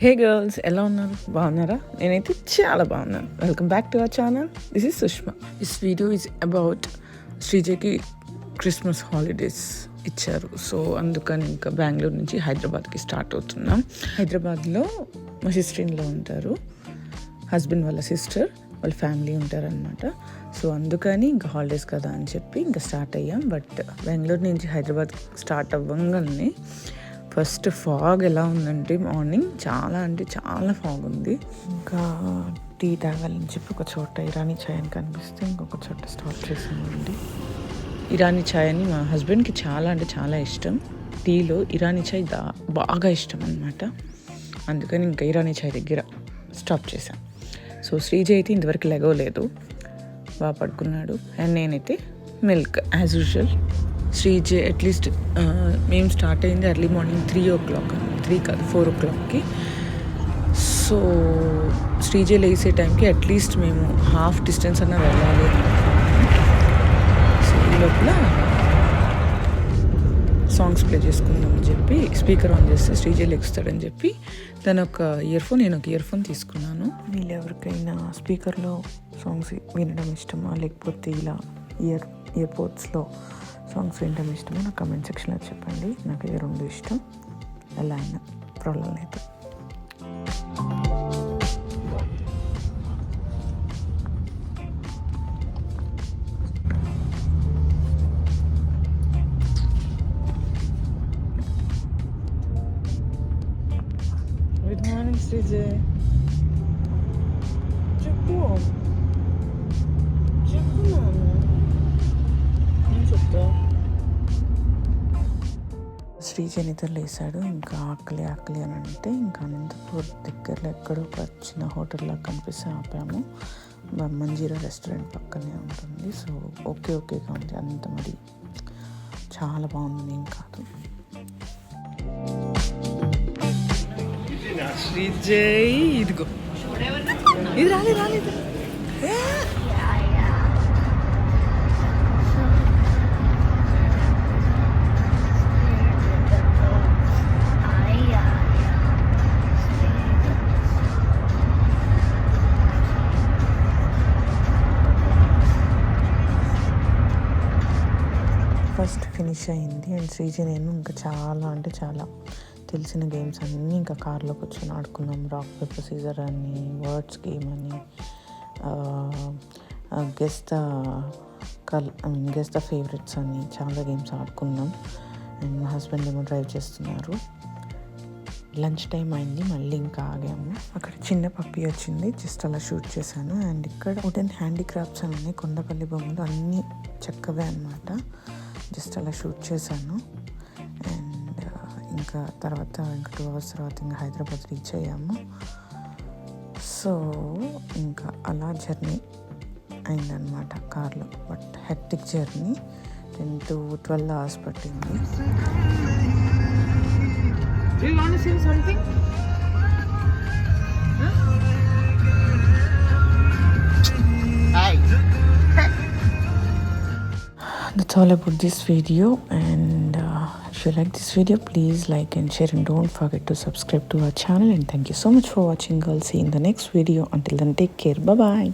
Hey girls, ఎలా ఉన్నారు? బాగున్నారా? నేనైతే చాలా బాగున్నాను. Welcome back to our channel. This is Sushma. This video is about శ్రీజకి క్రిస్మస్ హాలిడేస్ ఇచ్చారు. సో అందుకని ఇంకా బెంగళూరు నుంచి హైదరాబాద్కి స్టార్ట్ అవుతున్నాం. హైదరాబాద్లో మా సిస్టర్ ఇన్లో ఉంటారు, హస్బెండ్ వాళ్ళ సిస్టర్, వాళ్ళ ఫ్యామిలీ ఉంటారనమాట. సో అందుకని ఇంకా హాలిడేస్ కదా అని చెప్పి ఇంకా స్టార్ట్ అయ్యాం. బట్ బెంగళూరు నుంచి హైదరాబాద్ స్టార్ట్ అవ్వగానే ఫస్ట్ ఫాగ్ ఎలా ఉందంటే మార్నింగ్ చాలా అంటే చాలా ఫాగ్ ఉంది. ఇంకా టీ తాగాలని చెప్పి ఒక చోట ఇరానీ ఛాయ్ అని కనిపిస్తే ఇంకొక చోట స్టార్ట్ చేసామండి. ఇరానీ ఛాయ్ అని మా హస్బెండ్కి చాలా అంటే చాలా ఇష్టం. టీలో ఇరానీ ఛాయ్ బాగా ఇష్టం అనమాట. అందుకని ఇంకా ఇరానీ ఛాయ్ దగ్గర స్టాప్ చేశాం. సో శ్రీజ అయితే ఇంతవరకు లెగవలేదు, బాగా పడుకున్నాడు. అండ్ నేనైతే milk as usual. Sreeja at least మేము స్టార్ట్ అయింది ఎర్లీ మార్నింగ్ 3 కాదు 4 సో శ్రీజ లేసే టైంకి అట్లీస్ట్ మేము హాఫ్ డిస్టెన్స్ అన్నా వెళ్ళాలి. సో ఈ లోపల సాంగ్స్ ప్లే చేసుకుందామని చెప్పి స్పీకర్ ఆన్ చేస్తే శ్రీజ లెగుస్తాడని చెప్పి తను ఒక ఇయర్ ఫోన్, నేను ఒక ఇయర్ ఫోన్ తీసుకున్నాను. వీళ్ళు ఎవరికైనా స్పీకర్లో సాంగ్స్ వినడం ఇష్టమా లేకపోతే ఇలా ఇయర్పోడ్స్లో సాంగ్స్ వినడం ఇష్టమో నాకు కమెంట్ సెక్షన్లో చెప్పండి. నాకు ఇది రెండు ఇష్టం, ఎలా అయినా ప్రాబ్లం లేదు. Good morning Sreeja. చెప్పు చెప్తా. శ్రీజ నిద్ర లేసాడు. ఇంకా ఆకలి అని అంటే ఇంకా అనంతపూర్ దగ్గరలో ఎక్కడో ఒక చిన్న హోటల్లో కనిపిస్తే ఆపాము. మంజీరా రెస్టారెంట్ పక్కనే ఉంటుంది. సో ఓకేగా ఉంది, అంత మరి చాలా బాగుంది ఏం కాదు. శ్రీజయ్ ఇదిగో, ఇది రాలేదు. ఫస్ట్ ఫినిష్ అయింది. అండ్ శ్రీజ నేను ఇంకా చాలా అంటే చాలా తెలిసిన గేమ్స్ అన్నీ ఇంకా కార్లో కూర్చొని ఆడుకున్నాం. రాక్ పేపర్ సీజర్ అని, వర్డ్స్ గేమ్ అని, గెస్ ద ఫేవరెట్స్ అని చాలా గేమ్స్ ఆడుకున్నాం. అండ్ మా హస్బెండ్ ఏమో డ్రైవ్ చేస్తున్నారు. లంచ్ టైం అయింది, మళ్ళీ ఇంకా ఆగాము. అక్కడ చిన్న పప్పి వచ్చింది, జస్ట్ అలా షూట్ చేశాను. అండ్ ఇక్కడ వుడెన్ హ్యాండీక్రాఫ్ట్స్ అని కొండపల్లి బొమ్మలు అన్నీ చక్కవే అనమాట. జస్ట్ అలా షూట్ చేశాను. అండ్ ఇంకా 2 hours తర్వాత ఇంకా హైదరాబాద్ రీచ్ అయ్యాము. సో ఇంకా అలా జర్నీ అయిందనమాట కార్లో. But hectic journey, 10 to 12 hours పట్టింది. Do you want to say something? Hi. That's all about this video. And if you like this video, please like and share, and don't forget to subscribe to our channel. And thank you so much for watching, girls. See you in the next video. Until then, take care. Bye bye.